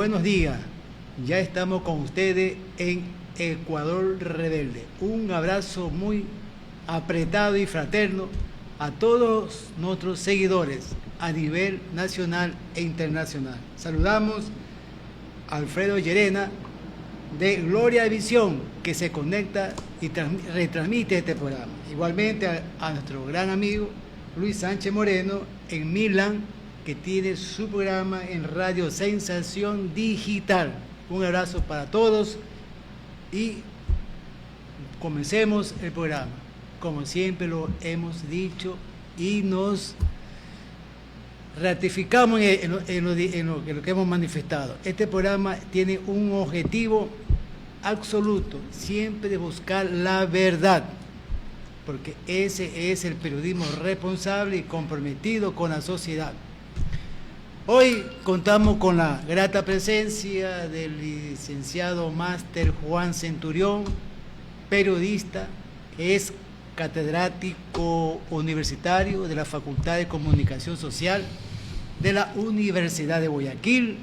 buenos días. Ya estamos con ustedes en Ecuador Rebelde. Un abrazo muy apretado y fraterno a todos nuestros seguidores a nivel nacional e internacional. Saludamos a Alfredo Llerena de Gloria Visión, que se conecta y retransmite este programa. Igualmente a nuestro gran amigo Luis Sánchez Moreno en Milán, que tiene su programa en Radio Sensación Digital. Un abrazo para todos y comencemos el programa. Como siempre lo hemos dicho y nos ratificamos en lo que hemos manifestado. Este programa tiene un objetivo absoluto, siempre de buscar la verdad, porque ese es el periodismo responsable y comprometido con la sociedad. Hoy contamos con la grata presencia del licenciado máster Juan Centurión, periodista, es catedrático universitario de la Facultad de Comunicación Social de la Universidad de Guayaquil,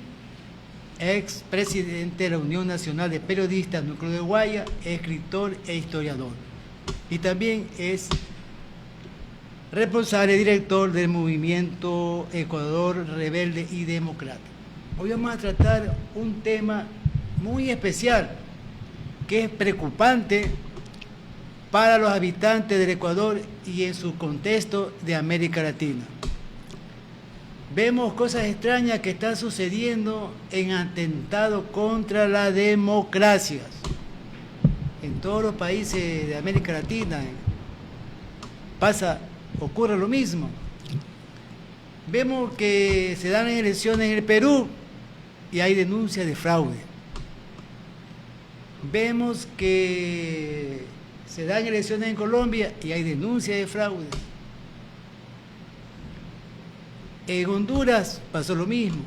ex presidente de la Unión Nacional de Periodistas Núcleo de Guaya, escritor e historiador. Y también es responsable director del movimiento Ecuador Rebelde y Democrático. Hoy vamos a tratar un tema muy especial, que es preocupante para los habitantes del Ecuador y en su contexto de América Latina. Vemos cosas extrañas que están sucediendo en atentados contra la democracia en todos los países de América Latina. Ocurre lo mismo. Vemos que se dan elecciones en el Perú y hay denuncias de fraude. Vemos que se dan elecciones en Colombia y hay denuncias de fraude. En Honduras pasó lo mismo.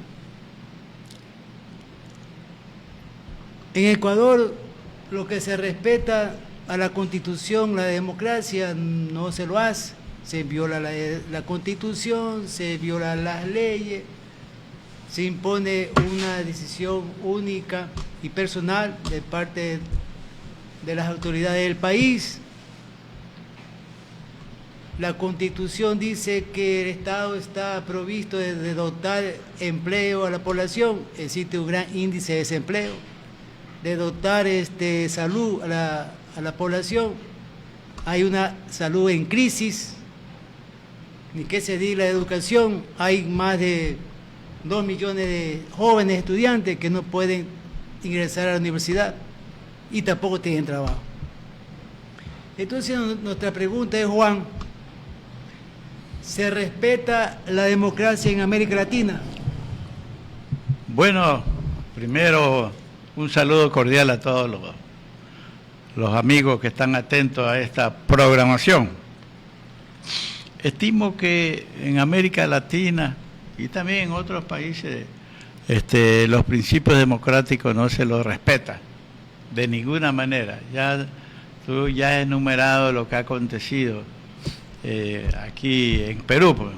En Ecuador, lo que se respeta a la Constitución, la democracia, no se lo hace. Se viola la Constitución, se violan las leyes, se impone una decisión única y personal de parte de las autoridades del país. La Constitución dice que el Estado está provisto de dotar empleo a la población, existe un gran índice de desempleo, de dotar salud a la población, hay una salud en crisis, ni qué se diga la educación, hay más de 2 millones de jóvenes estudiantes que no pueden ingresar a la universidad y tampoco tienen trabajo. Entonces nuestra pregunta es, Juan, ¿se respeta la democracia en América Latina? Bueno, primero un saludo cordial a todos los amigos que están atentos a esta programación. Estimo que en América Latina y también en otros países los principios democráticos no se los respeta de ninguna manera. Tú ya has enumerado lo que ha acontecido aquí en Perú, pues,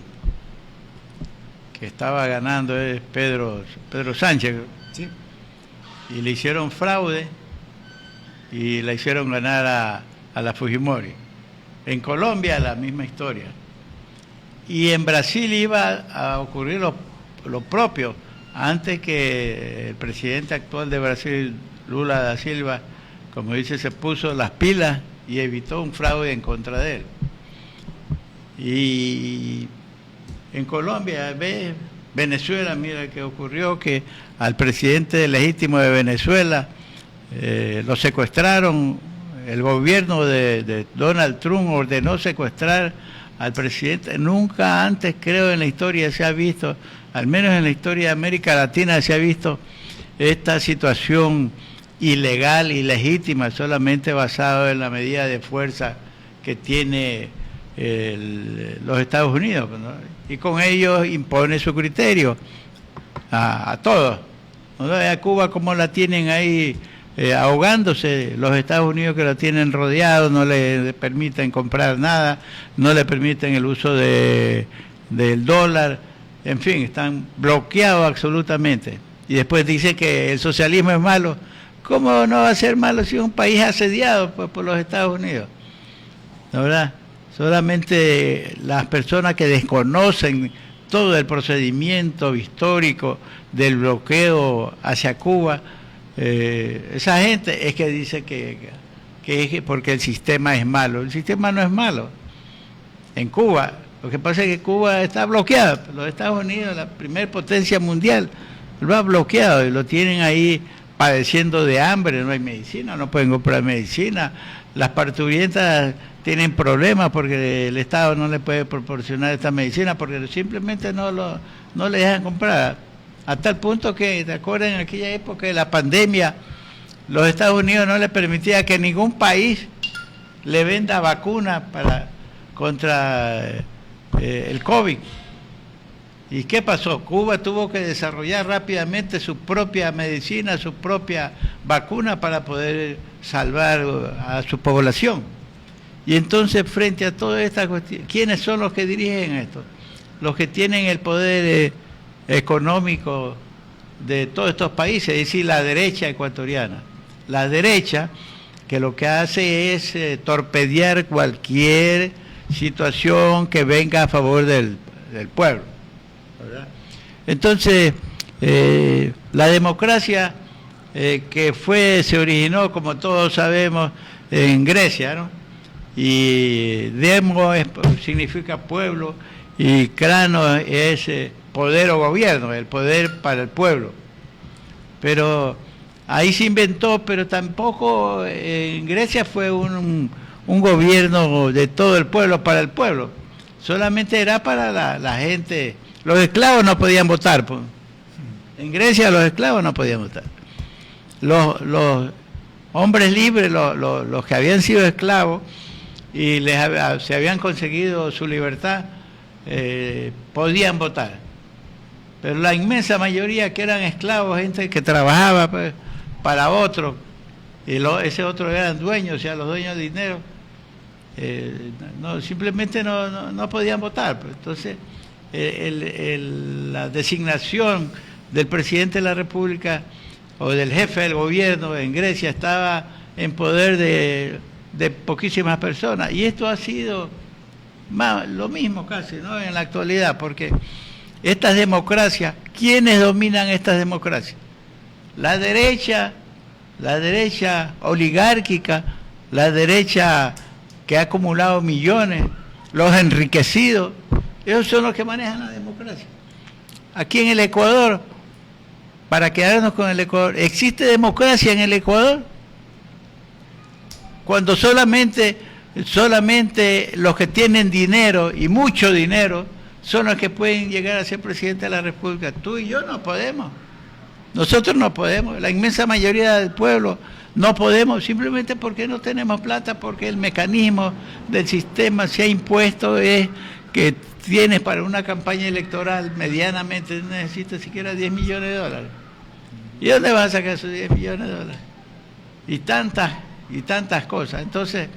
que estaba ganando Pedro Sánchez, sí, y le hicieron fraude y la hicieron ganar a la Fujimori. En Colombia la misma historia. Y en Brasil iba a ocurrir lo propio, antes que el presidente actual de Brasil, Lula da Silva, como dice, se puso las pilas y evitó un fraude en contra de él. Y en Colombia, Venezuela, mira que ocurrió, que al presidente legítimo de Venezuela lo secuestraron. El gobierno de Donald Trump ordenó secuestrar al presidente. Nunca antes, creo, en la historia se ha visto, al menos en la historia de América Latina, se ha visto esta situación ilegal, ilegítima, solamente basado en la medida de fuerza que tiene los Estados Unidos, ¿no? Y con ellos impone su criterio a todos, ¿no? A Cuba, como la tienen ahí ahogándose, los Estados Unidos que la tienen rodeado, no le permiten comprar nada, no le permiten el uso del dólar, en fin, están bloqueados absolutamente. y después dice que el socialismo es malo. ¿Cómo no va a ser malo si es un país asediado por los Estados Unidos? ¿No, verdad? Solamente las personas que desconocen todo el procedimiento histórico del bloqueo hacia Cuba, esa gente es que dice que es porque el sistema es malo. El sistema no es malo. En Cuba, lo que pasa es que Cuba está bloqueada. Los Estados Unidos, la primer potencia mundial, lo ha bloqueado y lo tienen ahí padeciendo de hambre, no hay medicina, no pueden comprar medicina. Las parturientas tienen problemas porque el Estado no les puede proporcionar esta medicina porque simplemente no le dejan comprar. A tal punto que, ¿te acuerdas? En aquella época de la pandemia, los Estados Unidos no les permitía que ningún país le venda vacunas contra el COVID. ¿Y qué pasó? Cuba tuvo que desarrollar rápidamente su propia medicina, su propia vacuna para poder salvar a su población. Y entonces, frente a toda esta cuestión, ¿quiénes son los que dirigen esto? Los que tienen el poder económico de todos estos países, es decir, la derecha ecuatoriana. La derecha, que lo que hace es torpedear cualquier situación que venga a favor del pueblo, ¿verdad? Entonces, la democracia que se originó, como todos sabemos, en Grecia, ¿no? Y demo significa pueblo y crano es poder o gobierno, el poder para el pueblo. Pero ahí se inventó, pero tampoco en Grecia fue un gobierno de todo el pueblo para el pueblo. Solamente era para la gente. Los esclavos no podían votar. Pues. En Grecia los esclavos no podían votar. Los hombres libres, los que habían sido esclavos y se habían conseguido su libertad, podían votar. Pero la inmensa mayoría que eran esclavos, gente que trabajaba pues, para otro, y ese otro eran dueños, o sea, los dueños de dinero, simplemente no podían votar. Pues. Entonces, la designación del presidente de la República o del jefe del gobierno en Grecia estaba en poder de poquísimas personas. Y esto ha sido lo mismo casi, ¿no? En la actualidad, porque estas democracias, ¿quiénes dominan estas democracias? La derecha oligárquica, la derecha que ha acumulado millones, los enriquecidos, esos son los que manejan la democracia. Aquí en el Ecuador, para quedarnos con el Ecuador, ¿existe democracia en el Ecuador? Cuando solamente los que tienen dinero y mucho dinero son los que pueden llegar a ser presidente de la República. Tú y yo no podemos. Nosotros no podemos. La inmensa mayoría del pueblo no podemos, simplemente porque no tenemos plata, porque el mecanismo del sistema se ha impuesto es que tienes para una campaña electoral medianamente, no necesitas siquiera 10 millones de dólares. ¿Y dónde vas a sacar esos 10 millones de dólares? Y tantas cosas. Entonces,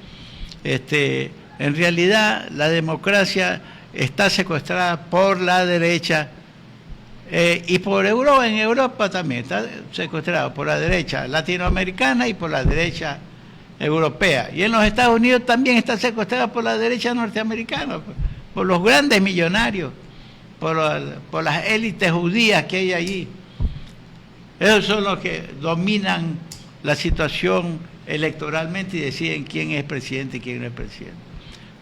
en realidad la democracia está secuestrada por la derecha y por Europa. En Europa también está secuestrado por la derecha latinoamericana y por la derecha europea. Y en los Estados Unidos también está secuestrada por la derecha norteamericana, por los grandes millonarios, por las élites judías que hay allí. Esos son los que dominan la situación electoralmente y deciden quién es presidente y quién no es presidente.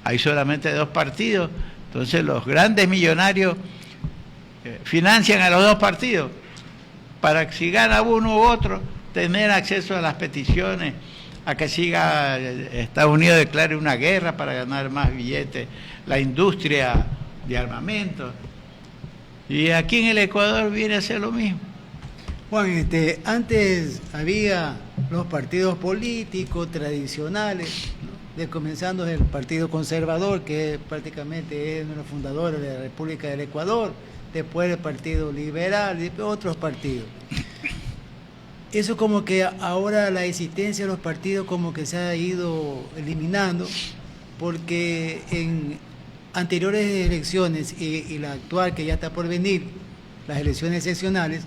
Hay solamente dos partidos, entonces los grandes millonarios financian a los dos partidos para que si gana uno u otro, tener acceso a las peticiones, a que siga Estados Unidos declare una guerra para ganar más billetes, la industria de armamento. Y aquí en el Ecuador viene a ser lo mismo. Juan, antes había los partidos políticos tradicionales, ¿no? Comenzando el Partido Conservador, que prácticamente es uno de los fundadores de la República del Ecuador, después el Partido Liberal y otros partidos. Eso como que ahora la existencia de los partidos como que se ha ido eliminando, porque en anteriores elecciones y la actual que ya está por venir, las elecciones seccionales,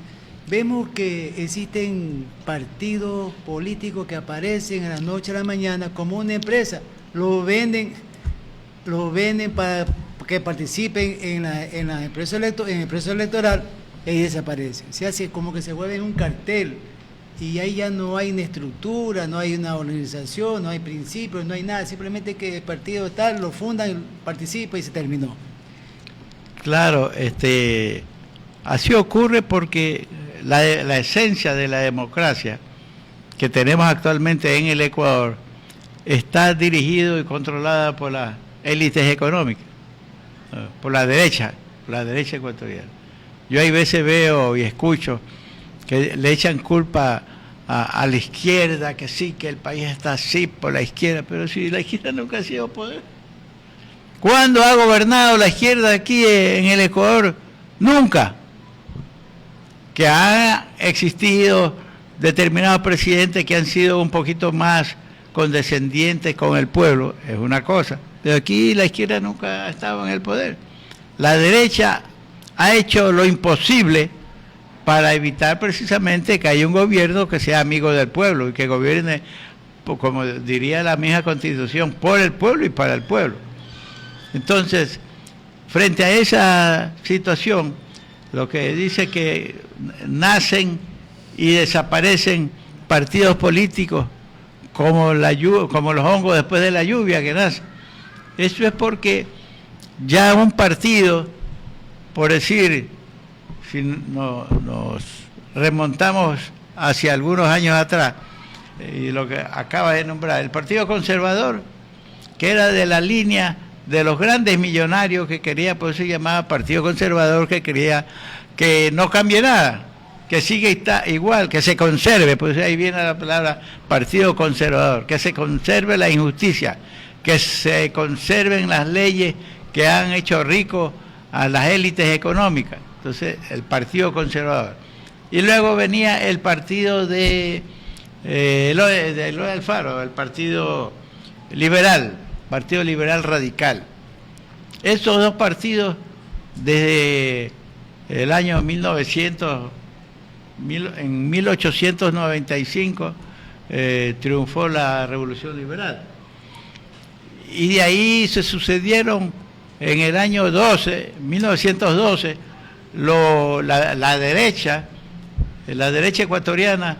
vemos que existen partidos políticos que aparecen en la noche a la mañana como una empresa, lo venden para que participen en la empresa electoral y desaparecen. Se hace como que se vuelve un cartel y ahí ya no hay una estructura, no hay una organización, no hay principios, no hay nada, simplemente que el partido tal lo fundan, participa y se terminó. Claro, así ocurre porque la esencia de la democracia que tenemos actualmente en el Ecuador está dirigido y controlada por las élites económicas, por la derecha ecuatoriana. Yo hay veces veo y escucho que le echan culpa a la izquierda, que sí, que el país está así por la izquierda, pero si la izquierda nunca ha sido poder. ¿Cuándo ha gobernado la izquierda aquí en el Ecuador? Nunca. Que ha existido determinados presidentes que han sido un poquito más condescendientes con el pueblo, es una cosa, pero aquí la izquierda nunca ha estado en el poder. La derecha ha hecho lo imposible para evitar precisamente que haya un gobierno que sea amigo del pueblo y que gobierne, como diría la misma Constitución, por el pueblo y para el pueblo. Entonces, frente a esa situación, lo que dice que nacen y desaparecen partidos políticos como los hongos después de la lluvia que nacen. Eso es porque ya un partido, por decir, si nos remontamos hacia algunos años atrás, y lo que acaba de nombrar, el Partido Conservador, que era de la línea de los grandes millonarios que quería, por eso se llamaba Partido Conservador, que quería que no cambie nada, que siga igual, que se conserve, pues ahí viene la palabra Partido Conservador, que se conserve la injusticia, que se conserven las leyes que han hecho ricos a las élites económicas. Entonces, el Partido Conservador. Y luego venía el partido de Eloy Alfaro, el Partido Liberal Radical. Esos dos partidos, desde el año en 1895, triunfó la Revolución Liberal. Y de ahí se sucedieron en el año 1912, la derecha ecuatoriana,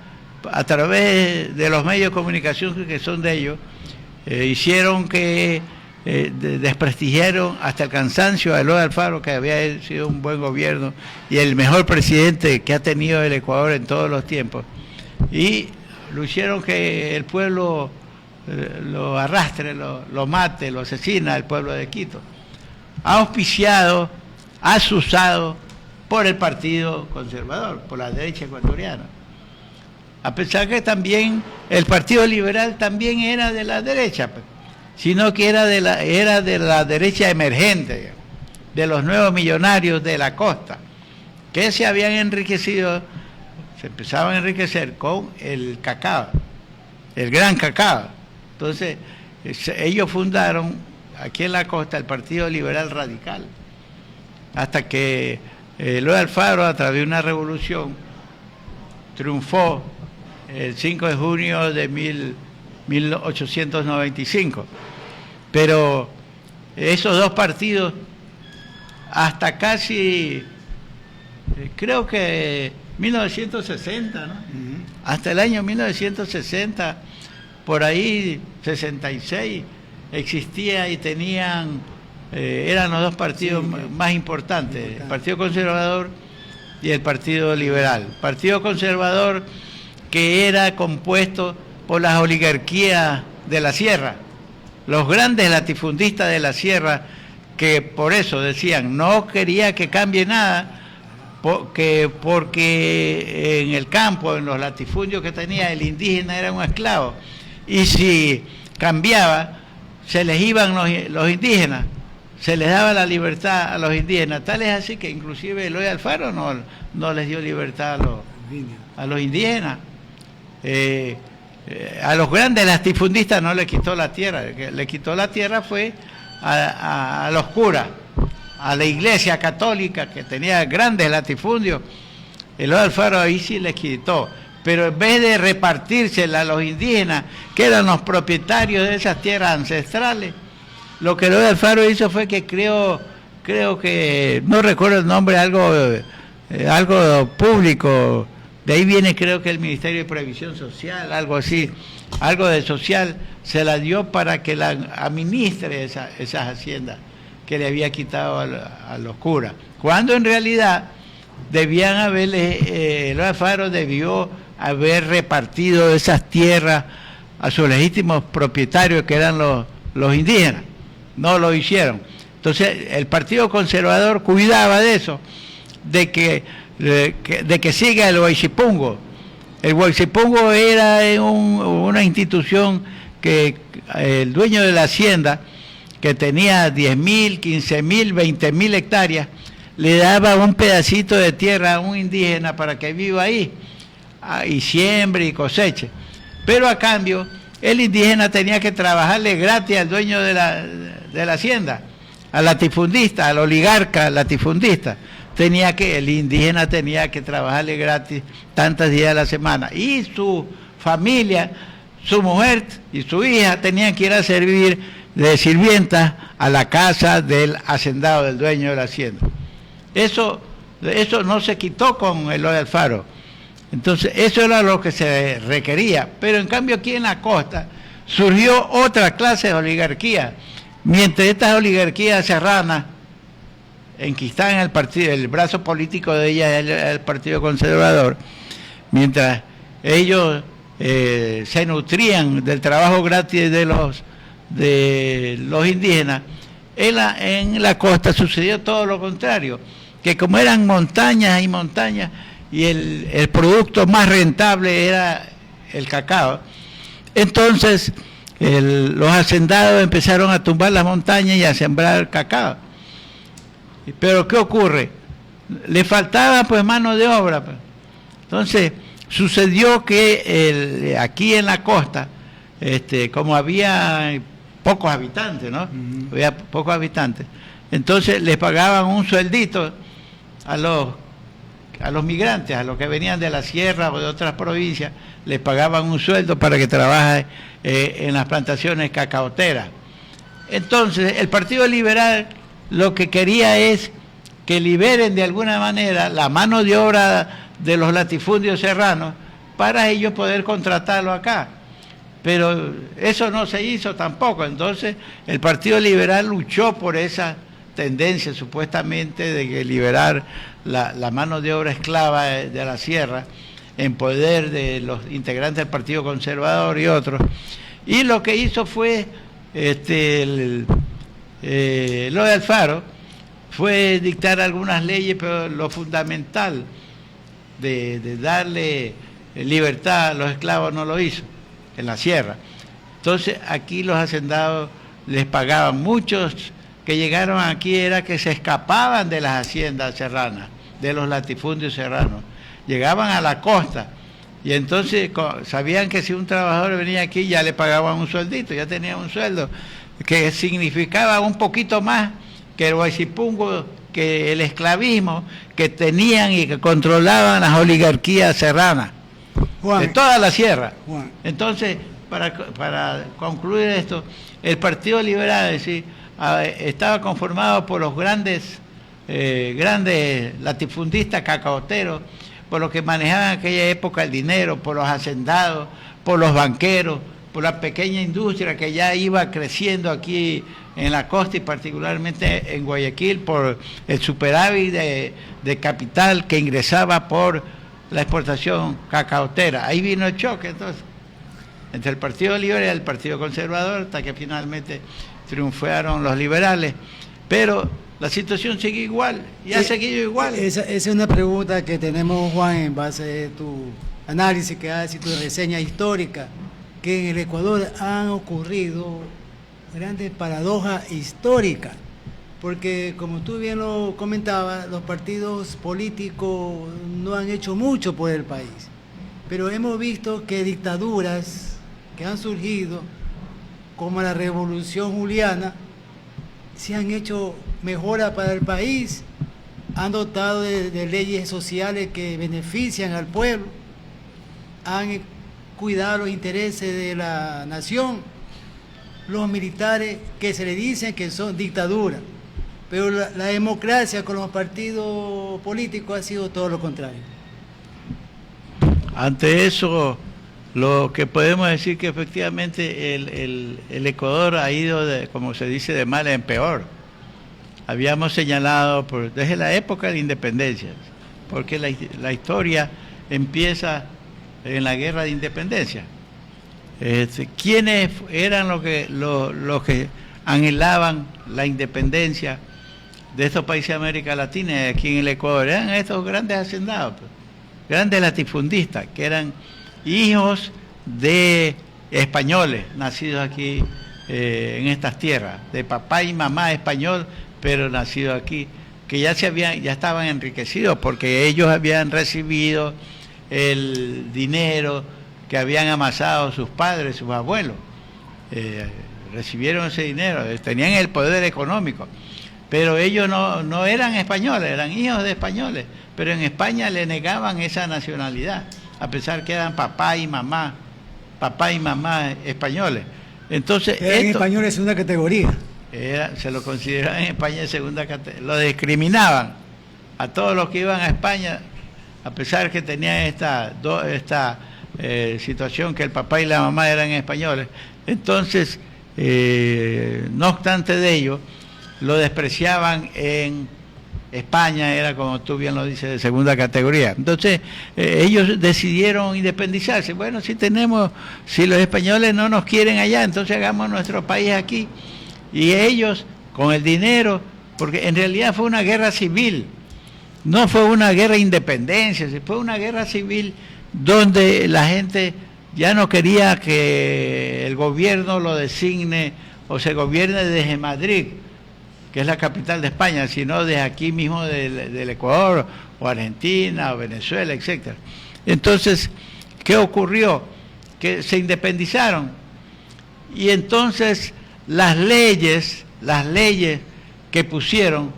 a través de los medios de comunicación que son de ellos, hicieron que desprestigiaron hasta el cansancio a Eloy Alfaro, que había sido un buen gobierno y el mejor presidente que ha tenido el Ecuador en todos los tiempos, y lo hicieron que el pueblo lo arrastre, lo mate, lo asesina al pueblo de Quito, auspiciado, asusado por el Partido Conservador, por la derecha ecuatoriana. A pesar que también el Partido Liberal también era de la derecha, sino que era de la derecha emergente, de los nuevos millonarios de la costa, que se habían enriquecido, se empezaban a enriquecer con el cacao, el gran cacao. Entonces, ellos fundaron aquí en la costa el Partido Liberal Radical, hasta que Eloy Alfaro, a través de una revolución, triunfó el 5 de junio de 1895. Pero esos dos partidos, hasta casi, creo que 1960, ¿no? Hasta el año 1960, por ahí 66, existía y tenían, eran los dos partidos más importantes, el Partido Conservador y el Partido Liberal. Partido Conservador, que era compuesto por las oligarquías de la sierra, los grandes latifundistas de la sierra, que por eso decían, no quería que cambie nada, porque en el campo, en los latifundios que tenía, el indígena era un esclavo, y si cambiaba, se les iban los indígenas, se les daba la libertad a los indígenas. Tal es así que inclusive Eloy Alfaro no les dio libertad a los indígenas. A los grandes latifundistas no le quitó la tierra, el que le quitó la tierra fue a los curas, a la Iglesia Católica, que tenía grandes latifundios, Eloy Alfaro ahí sí les quitó, pero en vez de repartírsela a los indígenas, que eran los propietarios de esas tierras ancestrales, lo que Eloy Alfaro hizo fue que creo que, no recuerdo el nombre, algo público, de ahí viene creo que el Ministerio de Previsión Social, algo así, algo de social, se la dio para que la administre esas haciendas que le había quitado a los curas, cuando en realidad debían haberle, Eloy Alfaro debió haber repartido esas tierras a sus legítimos propietarios, que eran los indígenas. No lo hicieron. Entonces el Partido Conservador cuidaba de eso, de que siga el Guaycipungo. El Guaycipungo era una institución que el dueño de la hacienda, que tenía 10.000, 15.000, 20.000 hectáreas, le daba un pedacito de tierra a un indígena para que viva ahí, y siembre y coseche. Pero a cambio, el indígena tenía que trabajarle gratis al dueño de la hacienda, al latifundista, al oligarca latifundista. El indígena tenía que trabajarle gratis tantos días a la semana. Y su familia, su mujer y su hija tenían que ir a servir de sirvientas a la casa del hacendado, del dueño de la hacienda. Eso no se quitó con Eloy Alfaro. Entonces, eso era lo que se requería. Pero en cambio aquí en la costa surgió otra clase de oligarquía. Mientras estas oligarquías serranas enquistaban el brazo político de ellas, el Partido Conservador, mientras ellos se nutrían del trabajo gratis de los indígenas, en la costa sucedió todo lo contrario, que como eran montañas y montañas, y el producto más rentable era el cacao, entonces los hacendados empezaron a tumbar las montañas y a sembrar cacao. Pero ¿qué ocurre? Le faltaba pues mano de obra. Entonces sucedió que aquí en la costa, como había pocos habitantes, ¿no? Había pocos habitantes. Entonces les pagaban un sueldito a los migrantes, a los que venían de la sierra o de otras provincias, les pagaban un sueldo para que trabaje en las plantaciones cacaoteras. Entonces el Partido Liberal lo que quería es que liberen de alguna manera la mano de obra de los latifundios serranos para ellos poder contratarlo acá. Pero eso no se hizo tampoco. Entonces el Partido Liberal luchó por esa tendencia supuestamente de que liberar la mano de obra esclava de la sierra en poder de los integrantes del Partido Conservador y otros. Y lo que hizo fue lo de Alfaro fue dictar algunas leyes, pero lo fundamental de darle libertad a los esclavos no lo hizo en la sierra. Entonces aquí los hacendados les pagaban. Muchos que llegaron aquí era que se escapaban de las haciendas serranas, de los latifundios serranos, llegaban a la costa y entonces sabían que si un trabajador venía aquí ya le pagaban un sueldito, ya tenía un sueldo que significaba un poquito más que el Guaycipungo, que el esclavismo que tenían y que controlaban las oligarquías serranas de toda la sierra. Entonces, para concluir esto, el Partido Liberal estaba conformado por los grandes latifundistas cacaoteros, por los que manejaban en aquella época el dinero, por los hacendados, por los banqueros, por la pequeña industria que ya iba creciendo aquí en la costa y particularmente en Guayaquil, por el superávit de capital que ingresaba por la exportación cacaotera. Ahí vino el choque entonces entre el Partido Liberal y el Partido Conservador, hasta que finalmente triunfaron los liberales. Pero la situación sigue igual y ha seguido igual. Esa es una pregunta que tenemos, Juan, en base a tu análisis que haces y tu reseña histórica, que en el Ecuador han ocurrido grandes paradojas históricas, porque como tú bien lo comentabas, los partidos políticos no han hecho mucho por el país, pero hemos visto que dictaduras que han surgido, como la Revolución Juliana, se han hecho mejoras para el país han dotado de leyes sociales que benefician al pueblo, han cuidado los intereses de la nación. Los militares que se le dicen que son dictaduras, pero la democracia con los partidos políticos ha sido todo lo contrario. Ante eso, lo que podemos decir que efectivamente el Ecuador ha ido, como se dice, de mal en peor. Habíamos señalado desde la época de la independencia, porque la historia empieza en la guerra de independencia. ¿Quiénes eran los que anhelaban la independencia de estos países de América Latina y aquí en el Ecuador? Eran estos grandes hacendados, grandes latifundistas, que eran hijos de españoles nacidos aquí en estas tierras, de papá y mamá español, pero nacidos aquí, que ya estaban enriquecidos porque ellos habían recibido el dinero que habían amasado sus padres, sus abuelos. Recibieron ese dinero, tenían el poder económico, pero ellos no eran españoles, eran hijos de españoles, pero en España le negaban esa nacionalidad, a pesar que eran papá y mamá españoles. Entonces, eran españoles de segunda categoría. Se lo consideraban en España de segunda categoría, lo discriminaban a todos los que iban a España, a pesar que tenían esta situación que el papá y la mamá eran españoles. Entonces, no obstante de ello, lo despreciaban en España, era, como tú bien lo dices, de segunda categoría. Entonces, ellos decidieron independizarse. Bueno, si los españoles no nos quieren allá, entonces hagamos nuestro país aquí. Y ellos, con el dinero, porque en realidad fue una guerra civil, no fue una guerra de independencia, fue una guerra civil donde la gente ya no quería que el gobierno lo designe o se gobierne desde Madrid, que es la capital de España, sino desde aquí mismo del Ecuador, o Argentina, o Venezuela, etc. Entonces, ¿qué ocurrió? Que se independizaron, y entonces las leyes que pusieron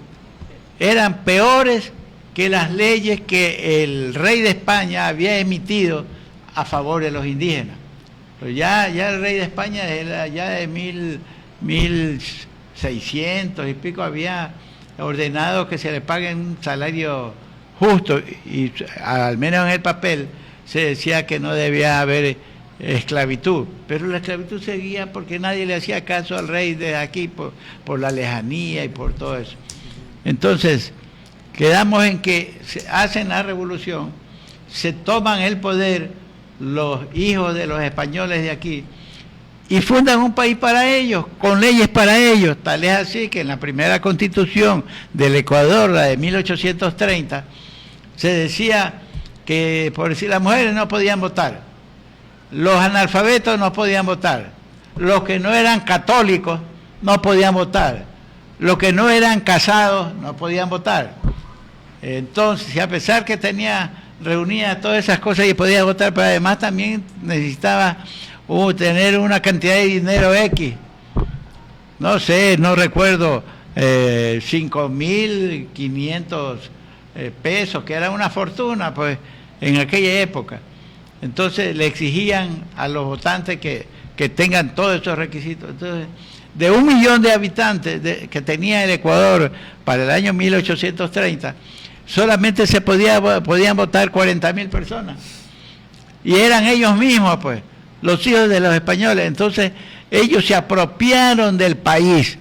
eran peores que las leyes que el rey de España había emitido a favor de los indígenas. Pero ya el rey de España, ya de 1600 y pico, había ordenado que se le pague un salario justo, y al menos en el papel se decía que no debía haber esclavitud, pero la esclavitud seguía porque nadie le hacía caso al rey de aquí por la lejanía y por todo eso. Entonces, quedamos en que se hacen la revolución, se toman el poder los hijos de los españoles de aquí y fundan un país para ellos, con leyes para ellos. Tal es así que en la primera constitución del Ecuador, la de 1830, se decía que, por decir, las mujeres no podían votar, los analfabetos no podían votar, los que no eran católicos no podían votar, los que no eran casados no podían votar. Entonces, a pesar que reunía todas esas cosas y podía votar, pero además también necesitaba tener una cantidad de dinero X, no sé, no recuerdo, 5.500 pesos, que era una fortuna pues en aquella época. Entonces le exigían a los votantes que tengan todos esos requisitos. Entonces, de 1 millón de habitantes que tenía el Ecuador para el año 1830, solamente podían votar 40.000 personas. Y eran ellos mismos, pues, los hijos de los españoles. Entonces, ellos se apropiaron del país,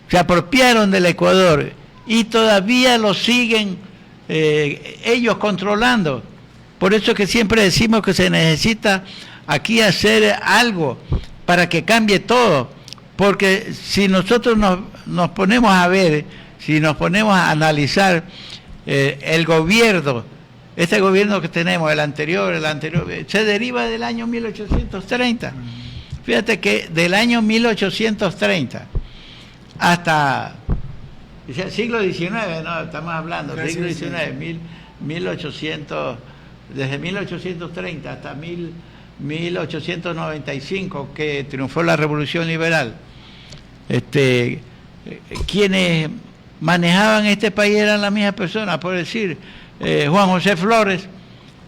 se apropiaron del Ecuador, y todavía lo siguen ellos controlando. Por eso que siempre decimos que se necesita aquí hacer algo para que cambie todo, porque si nosotros nos ponemos a ver, si nos ponemos a analizar el gobierno, este gobierno que tenemos, el anterior, se deriva del año 1830. Fíjate que del año 1830 hasta el siglo XIX, no, estamos hablando del siglo XIX, 1800, desde 1830 hasta 1895, que triunfó la Revolución Liberal, quienes manejaban este país eran las mismas personas. Por decir, Juan José Flores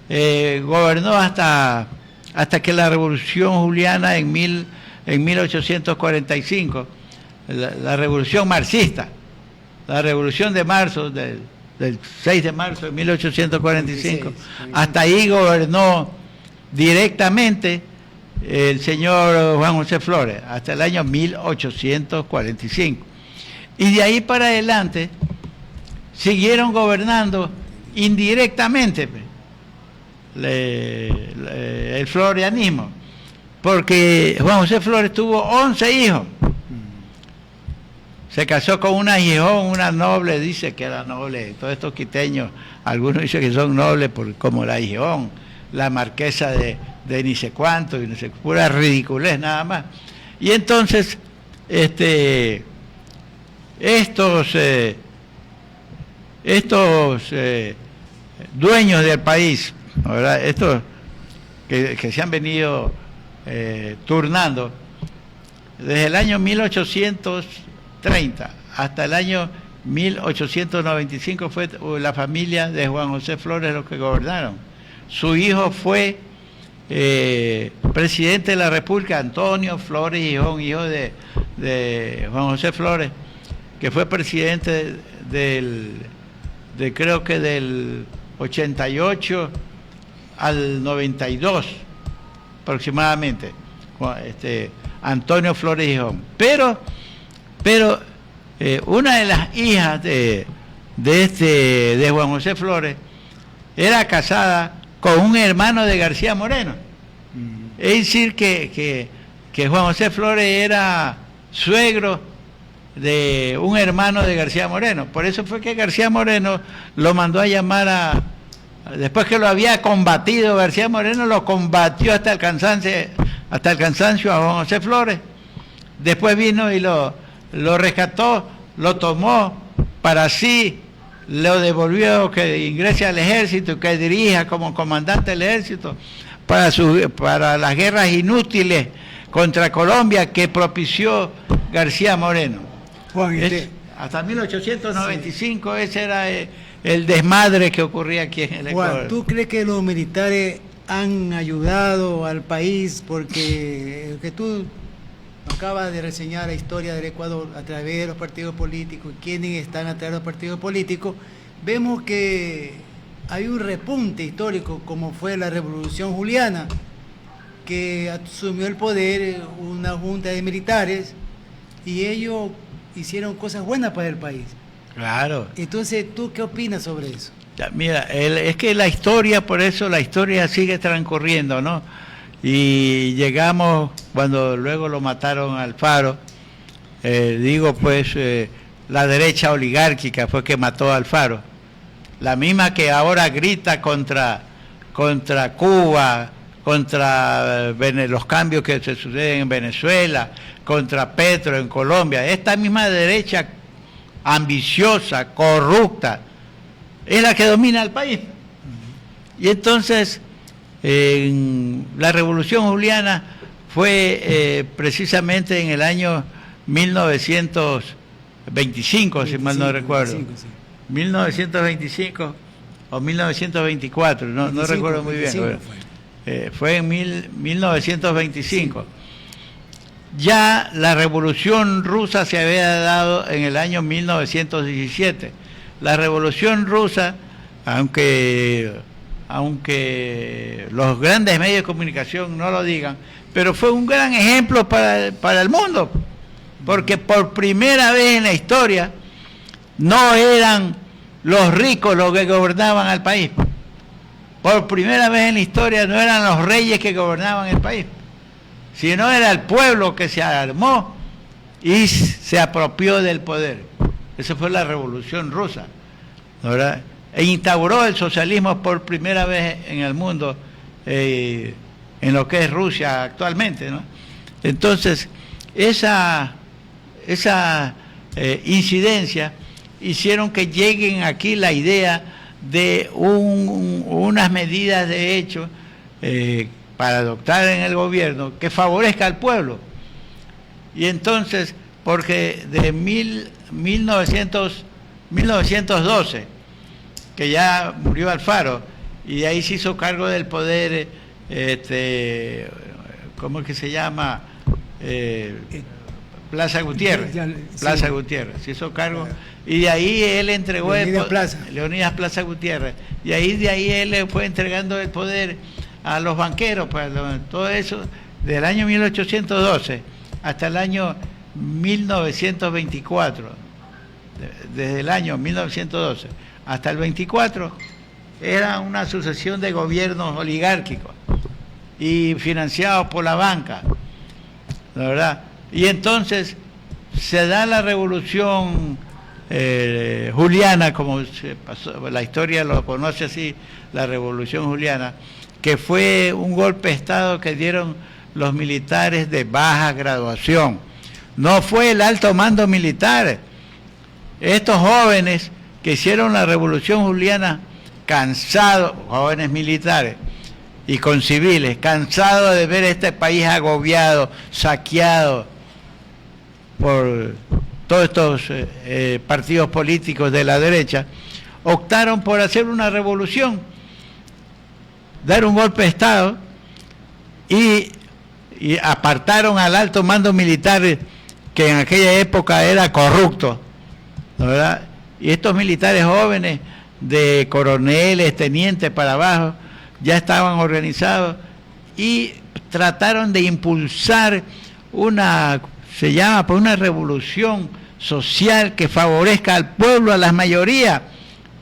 gobernó hasta que la Revolución Juliana en 1845, la Revolución marxista, la Revolución de marzo, del 6 de marzo de 1845, hasta ahí gobernó directamente el señor Juan José Flores, hasta el año 1845. Y de ahí para adelante siguieron gobernando indirectamente el florianismo, porque Juan José Flores tuvo 11 hijos. Se casó con una Gijón, una noble, dice que era noble. Todos estos quiteños, algunos dicen que son nobles como la Gijón, la marquesa de ni sé cuánto, y no sé, pura ridiculez nada más. Y entonces, estos dueños del país, ¿verdad? Estos que se han venido turnando, desde el año 1830 hasta el año 1895 fue la familia de Juan José Flores los que gobernaron. Su hijo fue presidente de la República, Antonio Flores Gijón, hijo de Juan José Flores, que fue presidente creo que del 88 al 92 aproximadamente, Antonio Flores Gijón. Pero una de las hijas de Juan José Flores era casada con un hermano de García Moreno. Es decir, que Juan José Flores era suegro de un hermano de García Moreno. Por eso fue que García Moreno lo mandó a llamar después que lo había combatido García Moreno, lo combatió hasta el cansancio a Juan José Flores. Después vino y lo rescató, lo tomó para sí, lo devolvió que ingrese al ejército, que dirija como comandante del ejército para las guerras inútiles contra Colombia que propició García Moreno. Juan, hasta 1895 sí. Ese era el desmadre que ocurría aquí en el Ecuador. Juan, ¿tú crees que los militares han ayudado al país? Porque que tú acabas de reseñar la historia del Ecuador a través de los partidos políticos, quienes están a través de los partidos políticos, vemos que hay un repunte histórico como fue la Revolución Juliana, que asumió el poder una junta de militares y ellos hicieron cosas buenas para el país. Claro. Entonces, ¿tú qué opinas sobre eso? Mira, es que la historia, por eso la historia sigue transcurriendo, ¿no? Y llegamos, cuando luego lo mataron a Alfaro, la derecha oligárquica fue que mató a Alfaro, la misma que ahora grita contra Cuba, contra los cambios que se suceden en Venezuela, contra Petro en Colombia. Esta misma derecha ambiciosa, corrupta, es la que domina el país. Y entonces la Revolución Juliana fue precisamente en el año 1925, si mal no recuerdo. 25, sí. 1925 o 1924, no recuerdo muy bien. Fue en 1925. Ya la Revolución Rusa se había dado en el año 1917. La Revolución Rusa, aunque los grandes medios de comunicación no lo digan, pero fue un gran ejemplo para el mundo, porque por primera vez en la historia no eran los ricos los que gobernaban al país. Por primera vez en la historia no eran los reyes que gobernaban el país, sino era el pueblo que se armó y se apropió del poder. Esa fue la Revolución Rusa, ¿verdad? E instauró el socialismo por primera vez en el mundo, en lo que es Rusia actualmente, ¿no? Entonces, esa incidencia hicieron que lleguen aquí la idea de unas medidas de hecho para adoptar en el gobierno que favorezca al pueblo. Y entonces, porque de 1900 1912, que ya murió Alfaro, y de ahí se hizo cargo del poder, ¿cómo es que se llama? Plaza Gutiérrez, Plaza Gutiérrez, se hizo cargo, y de ahí él entregó Leonidas Plaza Gutiérrez, y de ahí él le fue entregando el poder a los banqueros, pues todo eso, del año 1812 hasta el año 1924, desde el año 1912 hasta el 24, era una sucesión de gobiernos oligárquicos y financiados por la banca, la verdad. Y entonces se da la revolución juliana, como se pasó, la historia lo conoce así, la revolución juliana, que fue un golpe de Estado que dieron los militares de baja graduación. No fue el alto mando militar. Estos jóvenes que hicieron la revolución juliana, cansados, jóvenes militares y con civiles, cansados de ver este país agobiado, saqueado por todos estos partidos políticos de la derecha, optaron por hacer una revolución, dar un golpe de Estado y apartaron al alto mando militar, que en aquella época era corrupto, ¿verdad? Y estos militares jóvenes, de coroneles, tenientes para abajo, ya estaban organizados y trataron de impulsar una revolución social que favorezca al pueblo, a las mayorías,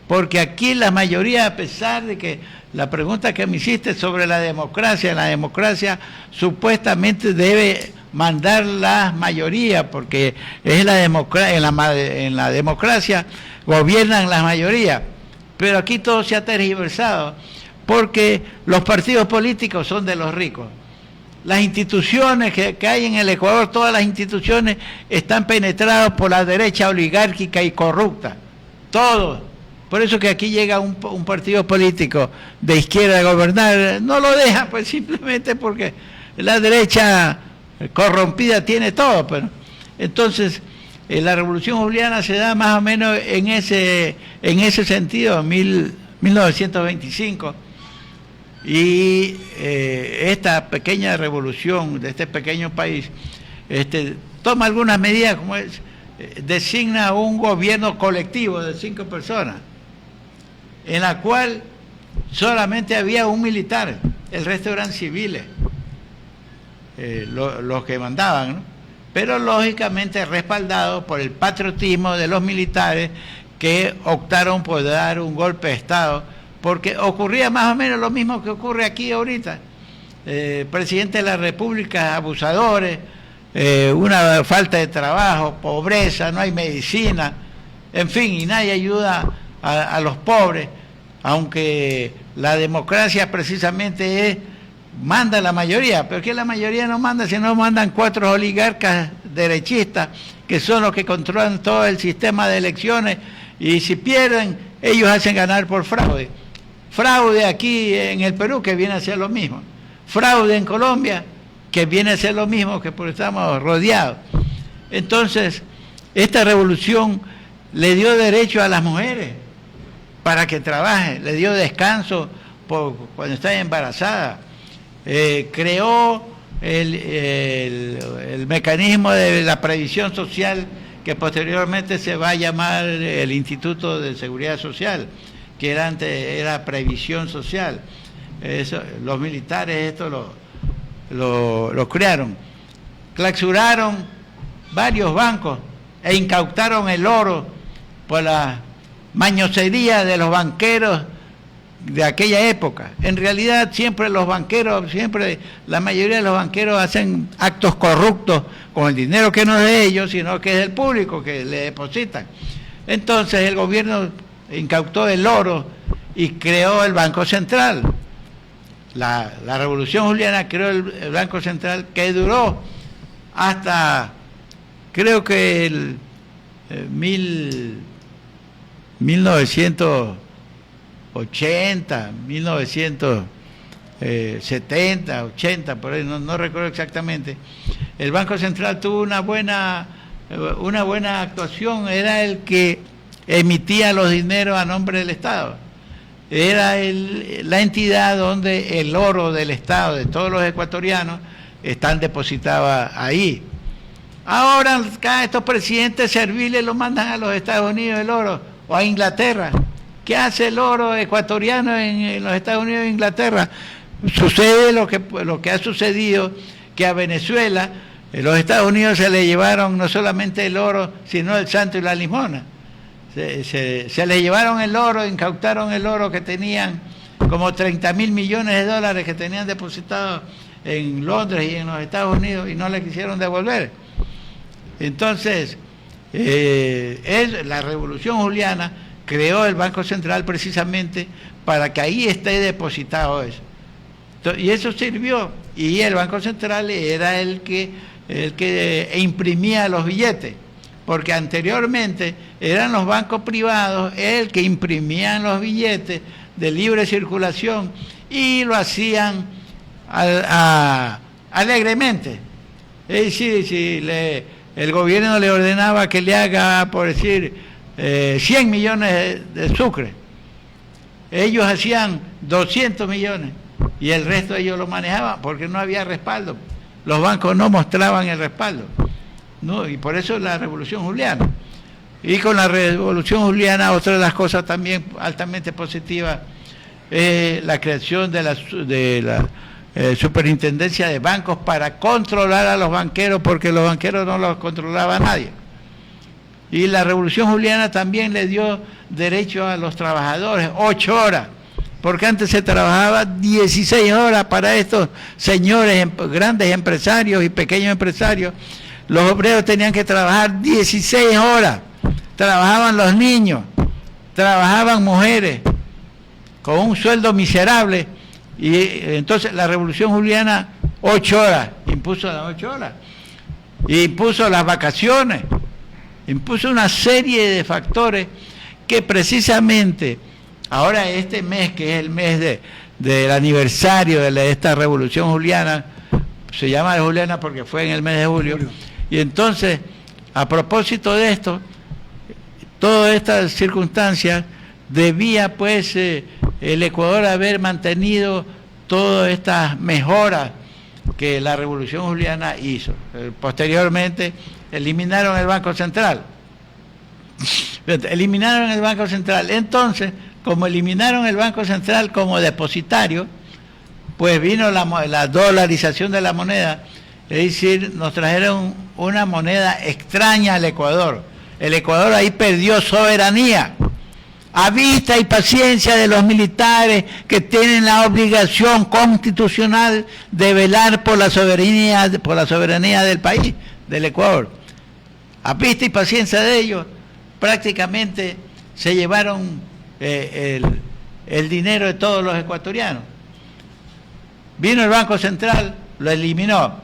porque aquí la mayoría, a pesar de que la pregunta que me hiciste sobre la democracia supuestamente debe mandar la mayoría, porque es la democracia, en la democracia gobiernan las mayorías, pero aquí todo se ha tergiversado, porque los partidos políticos son de los ricos. Las instituciones que hay en el Ecuador, todas las instituciones están penetradas por la derecha oligárquica y corrupta, todo. Por eso que aquí llega un partido político de izquierda a gobernar, no lo deja, pues simplemente porque la derecha corrompida tiene todo. Pero entonces la revolución juliana se da más o menos en ese sentido, 1925, y esta pequeña revolución de este pequeño país toma algunas medidas, como es, designa un gobierno colectivo de 5 personas, en la cual solamente había un militar, el resto eran civiles, los que mandaban, ¿no? Pero lógicamente respaldados por el patriotismo de los militares, que optaron por dar un golpe de Estado, porque ocurría más o menos lo mismo que ocurre aquí ahorita. Presidente de la República, abusadores, una falta de trabajo, pobreza, no hay medicina, en fin, y nadie ayuda a los pobres, aunque la democracia precisamente manda la mayoría, pero que la mayoría no manda, sino mandan 4 oligarcas derechistas, que son los que controlan todo el sistema de elecciones, y si pierden, ellos hacen ganar por fraude. Fraude aquí en el Perú, que viene a ser lo mismo. Fraude en Colombia, que viene a ser lo mismo, que porque estamos rodeados. Entonces, esta revolución le dio derecho a las mujeres para que trabajen, le dio descanso cuando están embarazadas, creó el mecanismo de la previsión social, que posteriormente se va a llamar el Instituto de Seguridad Social, que antes era Previsión Social. Eso, los militares esto lo crearon. Clausuraron varios bancos e incautaron el oro por la mañosería de los banqueros de aquella época. En realidad siempre los banqueros, la mayoría de los banqueros hacen actos corruptos con el dinero que no es de ellos, sino que es del público que le depositan. Entonces el gobierno incautó el oro y creó el Banco Central. La Revolución Juliana creó el Banco Central, que duró hasta, creo que el 1980, 1970, 80, por ahí, no recuerdo exactamente. El Banco Central tuvo una buena actuación, era el que emitía los dineros a nombre del Estado. Era la entidad donde el oro del Estado, de todos los ecuatorianos, están depositados ahí. Ahora estos presidentes serviles lo mandan a los Estados Unidos el oro, o a Inglaterra. ¿Qué hace el oro ecuatoriano en los Estados Unidos e Inglaterra? Sucede lo que ha sucedido, que a Venezuela, los Estados Unidos se le llevaron no solamente el oro, sino el santo y la limona. Se le llevaron el oro, incautaron el oro que tenían, como 30.000 millones de dólares que tenían depositados en Londres y en los Estados Unidos, y no le quisieron devolver. Entonces, la Revolución Juliana creó el Banco Central precisamente para que ahí esté depositado eso. Y eso sirvió, y el Banco Central era el que imprimía los billetes, porque anteriormente eran los bancos privados el que imprimían los billetes de libre circulación y lo hacían alegremente. Es decir, si el gobierno le ordenaba que le haga, por decir, 100 millones de sucre, ellos hacían 200 millones y el resto ellos lo manejaban porque no había respaldo. Los bancos no mostraban el respaldo, ¿no? Y por eso la Revolución Juliana. Y con la Revolución Juliana, otra de las cosas también altamente positivas es la creación de la superintendencia de bancos para controlar a los banqueros, porque los banqueros no los controlaba nadie. Y la Revolución Juliana también le dio derecho a los trabajadores, 8 horas, porque antes se trabajaba 16 horas para estos señores, grandes empresarios y pequeños empresarios. Los obreros tenían que trabajar 16 horas, trabajaban los niños, trabajaban mujeres, con un sueldo miserable. Y entonces la Revolución Juliana, 8 horas, impuso las 8 horas, impuso las vacaciones, impuso una serie de factores que precisamente ahora este mes, que es el mes del aniversario de esta Revolución Juliana, se llama Juliana porque fue en el mes de julio, y entonces, a propósito de esto, todas estas circunstancias, debía pues el Ecuador haber mantenido todas estas mejoras que la Revolución Juliana hizo. Posteriormente eliminaron el Banco Central. Eliminaron el Banco Central. Entonces, como eliminaron el Banco Central como depositario, pues vino la dolarización de la moneda, es decir, nos trajeron una moneda extraña al Ecuador. El Ecuador ahí perdió soberanía, a vista y paciencia de los militares que tienen la obligación constitucional de velar por la soberanía del país, del Ecuador. A vista y paciencia de ellos, prácticamente se llevaron el dinero de todos los ecuatorianos. Vino el Banco Central, lo eliminó.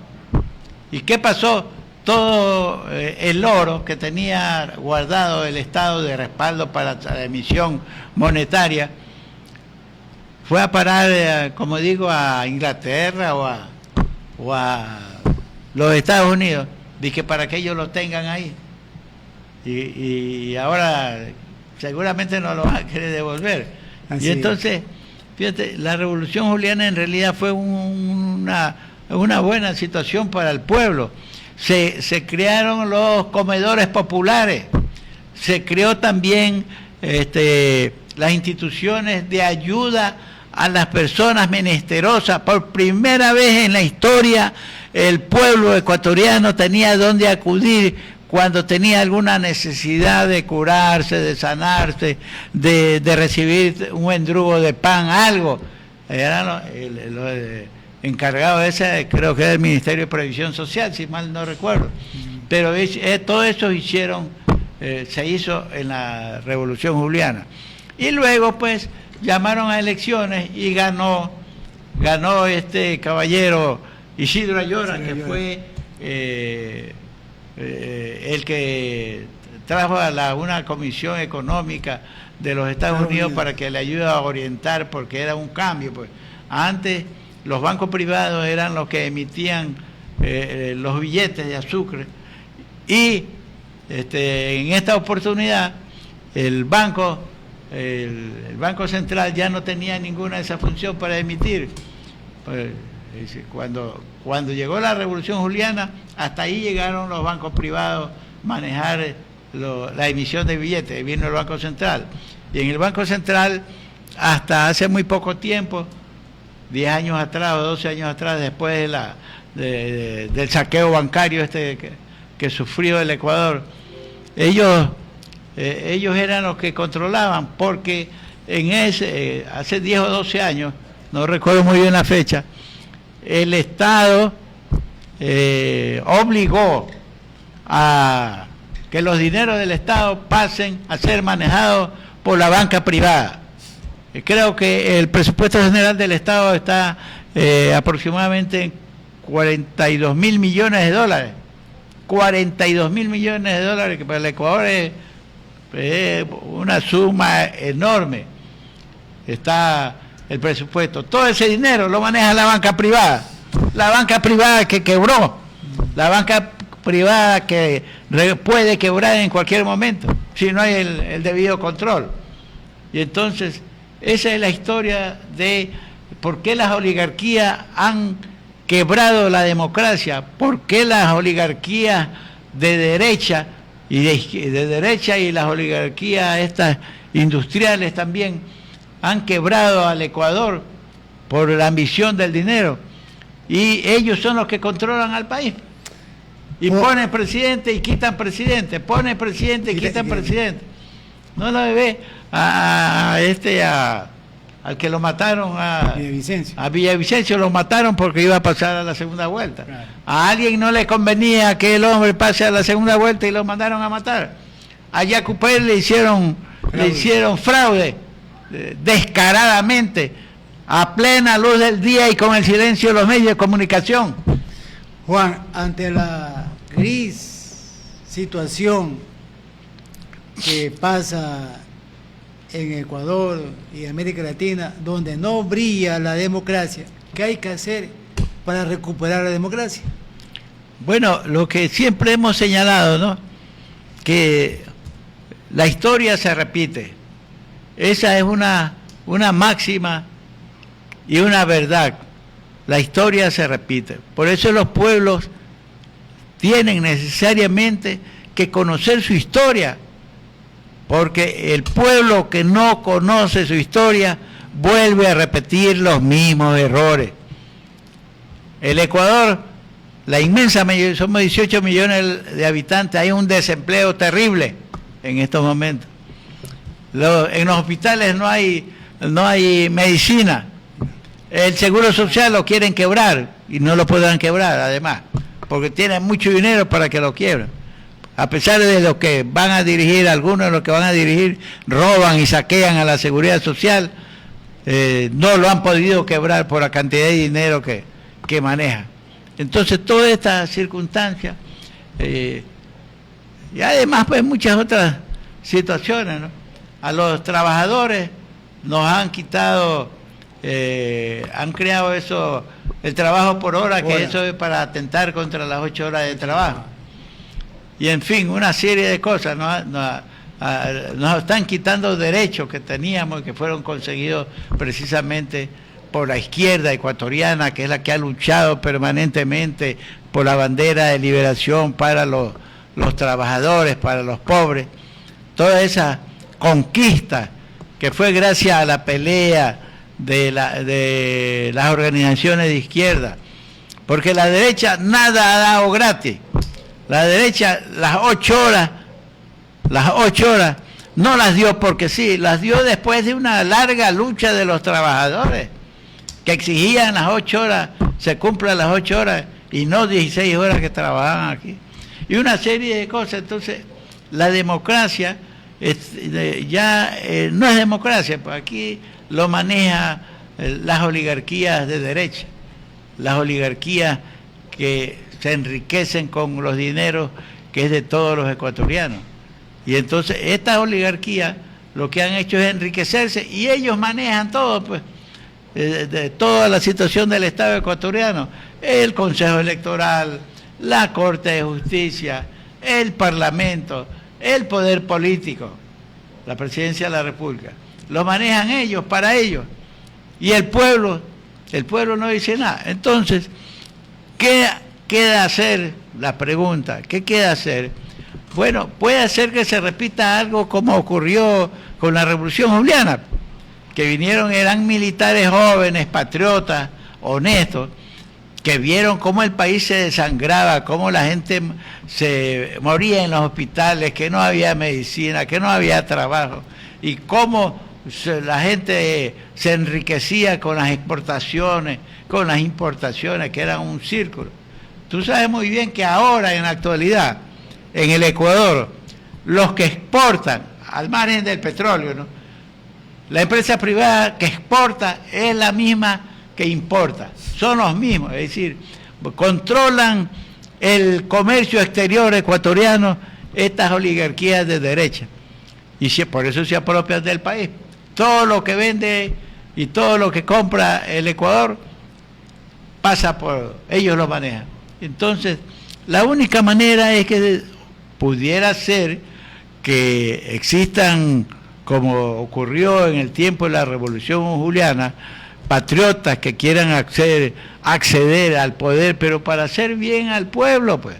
¿Y qué pasó? Todo el oro que tenía guardado el Estado de respaldo para la emisión monetaria fue a parar, como digo, a Inglaterra o a los Estados Unidos, dije para que ellos lo tengan ahí. Y ahora seguramente no lo van a querer devolver. Así y entonces, fíjate, la Revolución Juliana en realidad fue una buena situación para el pueblo. Se crearon los comedores populares, se creó también las instituciones de ayuda a las personas menesterosas. Por primera vez en la historia, el pueblo ecuatoriano tenía dónde acudir cuando tenía alguna necesidad de curarse, de sanarse, de recibir un endrugo de pan, algo. Eran los encargados de ese, creo que era el Ministerio de Previsión Social, si mal no recuerdo. Pero todo eso se hizo en la Revolución Juliana. Y luego, pues, llamaron a elecciones y ganó este caballero Isidro Ayora, que fue el que trajo a una comisión económica de los Estados Unidos para que le ayude a orientar, porque era un cambio. Pues antes los bancos privados eran los que emitían los billetes de azúcar, y en esta oportunidad el Banco Central ya no tenía ninguna de esa función para emitir. Pues, cuando llegó la Revolución Juliana, hasta ahí llegaron los bancos privados a manejar la emisión de billetes, vino el Banco Central. Y en el Banco Central, hasta hace muy poco tiempo, 10 años atrás o 12 años atrás, después del saqueo bancario que sufrió el Ecuador, ellos eran los que controlaban, porque hace 10 o 12 años, no recuerdo muy bien la fecha, el Estado obligó a que los dineros del Estado pasen a ser manejados por la banca privada. Creo que el presupuesto general del Estado está aproximadamente en 42.000 millones de dólares. 42.000 millones de dólares, que para el Ecuador es una suma enorme. Está el presupuesto. Todo ese dinero lo maneja la banca privada. La banca privada que quebró. La banca privada que puede quebrar en cualquier momento, si no hay el debido control. Y entonces, esa es la historia de por qué las oligarquías han quebrado la democracia, por qué las oligarquías de derecha y las oligarquías estas industriales también han quebrado al Ecuador por la ambición del dinero, y ellos son los que controlan al país. Y ponen presidente y quitan presidente, ponen presidente y quitan presidente. No lo ve al que lo mataron a Villavicencio lo mataron porque iba a pasar a la segunda vuelta. Claro. A alguien no le convenía que el hombre pase a la segunda vuelta y lo mandaron a matar. A Yacupé le hicieron fraude descaradamente, a plena luz del día y con el silencio de los medios de comunicación. Juan, ante la gris situación que pasa en Ecuador y América Latina, donde no brilla la democracia, ¿qué hay que hacer para recuperar la democracia? Bueno, lo que siempre hemos señalado, ¿no?, que la historia se repite. Esa es una máxima y una verdad. La historia se repite. Por eso los pueblos tienen necesariamente que conocer su historia, porque el pueblo que no conoce su historia vuelve a repetir los mismos errores. El Ecuador, la inmensa mayoría, somos 18 millones de habitantes, hay un desempleo terrible en estos momentos. En los hospitales no hay medicina. El seguro social lo quieren quebrar y no lo podrán quebrar, además, porque tienen mucho dinero para que lo quiebren. A pesar de lo que van a dirigir, algunos de los que van a dirigir roban y saquean a la seguridad social, no lo han podido quebrar por la cantidad de dinero que manejan. Entonces, todas estas circunstancias, y además, pues, muchas otras situaciones, ¿no? A los trabajadores nos han quitado, han creado el trabajo por hora, que eso es para atentar contra las 8 horas de trabajo. Y en fin, una serie de cosas. Nos están quitando derechos que teníamos y que fueron conseguidos precisamente por la izquierda ecuatoriana, que es la que ha luchado permanentemente por la bandera de liberación para los trabajadores, para los pobres. Toda esa conquista que fue gracias a la pelea de las organizaciones de izquierda, porque la derecha nada ha dado gratis. La derecha las 8 horas no las dio porque sí, las dio después de una larga lucha de los trabajadores que exigían las 8 horas, se cumplan las 8 horas y no 16 horas que trabajaban aquí, y una serie de cosas. Entonces, la democracia ya no es democracia, pues aquí lo maneja las oligarquías de derecha, las oligarquías que se enriquecen con los dineros que es de todos los ecuatorianos. Y entonces estas oligarquías lo que han hecho es enriquecerse y ellos manejan todo, pues, de toda la situación del Estado ecuatoriano, el Consejo Electoral, la Corte de Justicia, el Parlamento, el poder político. la presidencia de la República. Lo manejan ellos, para ellos. Y el pueblo no dice nada. Entonces, ¿qué queda hacer? La pregunta, ¿qué queda hacer? Bueno, puede ser que se repita algo como ocurrió con la Revolución Juliana, que vinieron, eran militares jóvenes, patriotas, honestos, que vieron cómo el país se desangraba, cómo la gente se moría en los hospitales, que no había medicina, que no había trabajo, y cómo la gente se enriquecía con las exportaciones, con las importaciones, que eran un círculo. Tú sabes muy bien que ahora, en la actualidad, en el Ecuador, los que exportan, al margen del petróleo, ¿no?, la empresa privada que exporta es la misma que importa, son los mismos, es decir, controlan el comercio exterior ecuatoriano estas oligarquías de derecha, y por eso se apropian del país. Todo lo que vende y todo lo que compra el Ecuador pasa por ellos, lo manejan. Entonces, la única manera es que pudiera ser que existan, como ocurrió en el tiempo de la Revolución Juliana, patriotas que quieran acceder al poder, pero para hacer bien al pueblo, pues,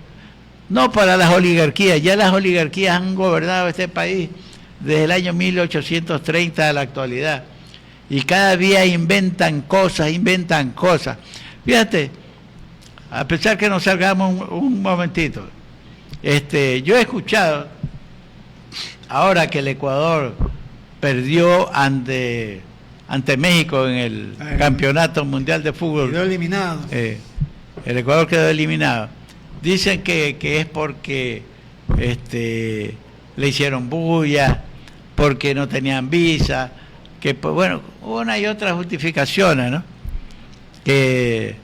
no para las oligarquías. Ya las oligarquías han gobernado este país desde el año 1830 a la actualidad, y cada día inventan cosas. Fíjate, a pesar que nos salgamos un momentito, yo he escuchado, ahora que el Ecuador perdió ante México en el Campeonato Mundial de Fútbol, quedó eliminado. El Ecuador quedó eliminado. Dicen que es porque le hicieron bulla, porque no tenían visa, que pues, bueno, una y otras justificaciones, ¿no?, que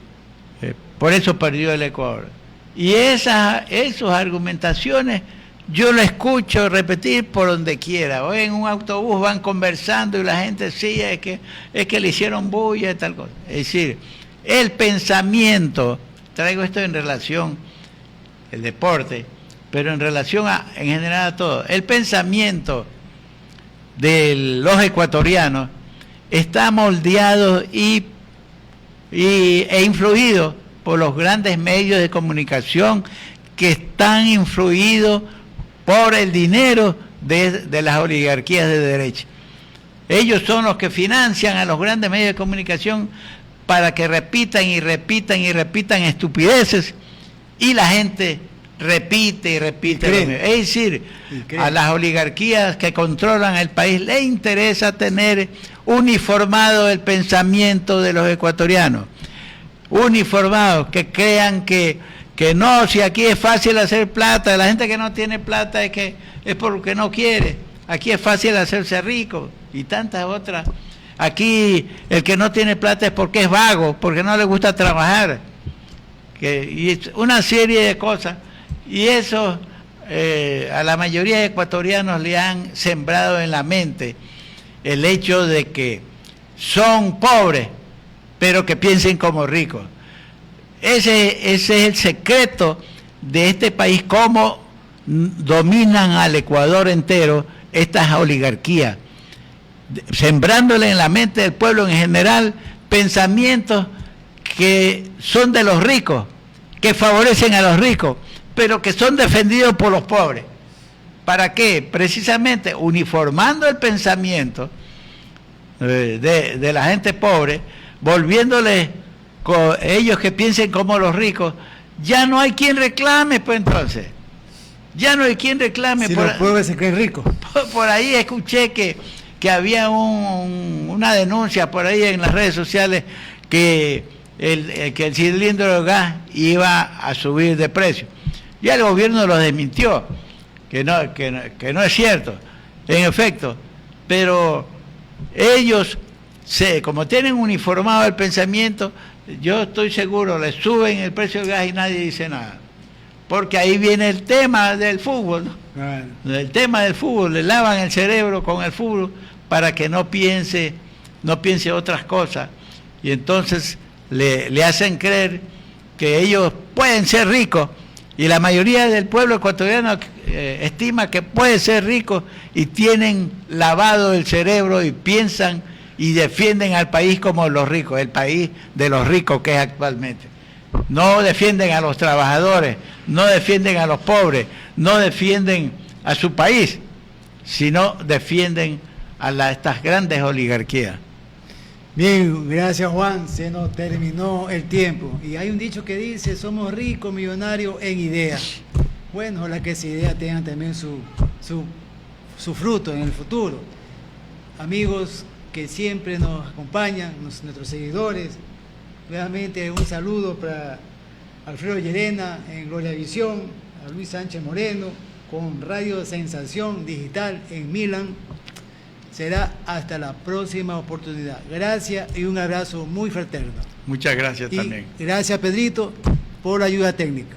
por eso perdió el Ecuador. Y esas argumentaciones yo lo escucho repetir por donde quiera. Hoy en un autobús van conversando y la gente sí, es que le hicieron bulla y tal cosa. Es decir, el pensamiento, traigo esto en relación al deporte, pero en relación en general a todo, el pensamiento de los ecuatorianos está moldeado e influido por los grandes medios de comunicación que están influidos por el dinero de las oligarquías de derecha. Ellos son los que financian a los grandes medios de comunicación para que repitan estupideces, y la gente repite y repite. Es decir, a las oligarquías que controlan el país les interesa tener uniformado el pensamiento de los ecuatorianos, uniformados, que crean que no, si aquí es fácil hacer plata, la gente que no tiene plata es porque no quiere, aquí es fácil hacerse rico, y tantas otras. Aquí el que no tiene plata es porque es vago, porque no le gusta trabajar, y una serie de cosas, y eso a la mayoría de ecuatorianos le han sembrado en la mente el hecho de que son pobres, pero que piensen como ricos. Ese es el secreto de este país, cómo dominan al Ecuador entero estas oligarquías, sembrándole en la mente del pueblo en general pensamientos que son de los ricos, que favorecen a los ricos, pero que son defendidos por los pobres. ¿Para qué? Precisamente uniformando el pensamiento de la gente pobre, volviéndole ellos que piensen como los ricos. Ya no hay quien reclame, pues entonces. Ya no hay quien reclame. Si los pobres se creen ricos. Por ahí escuché que había una denuncia por ahí en las redes sociales que el cilindro de gas iba a subir de precio. Ya el gobierno lo desmintió, que no es cierto, en efecto. Pero ellos, como tienen uniformado el pensamiento, yo estoy seguro, le suben el precio del gas y nadie dice nada. Porque ahí viene el tema del fútbol, ¿no? Claro. El tema del fútbol, le lavan el cerebro con el fútbol para que no piense otras cosas. Y entonces le hacen creer que ellos pueden ser ricos. Y la mayoría del pueblo ecuatoriano estima que puede ser rico y tienen lavado el cerebro y piensan y defienden al país como los ricos, el país de los ricos que es actualmente. No defienden a los trabajadores, no defienden a los pobres, no defienden a su país, sino defienden a estas grandes oligarquías. Bien, gracias Juan, se nos terminó el tiempo. Y hay un dicho que dice, somos ricos, millonarios en ideas. Bueno, ojalá que esas ideas tengan también su fruto en el futuro. Amigos que siempre nos acompañan, nuestros seguidores, nuevamente un saludo para Alfredo Llerena en Gloria Visión, a Luis Sánchez Moreno con Radio Sensación Digital en Milán. Será hasta la próxima oportunidad. Gracias y un abrazo muy fraterno. Muchas gracias también. Gracias, Pedrito, por la ayuda técnica.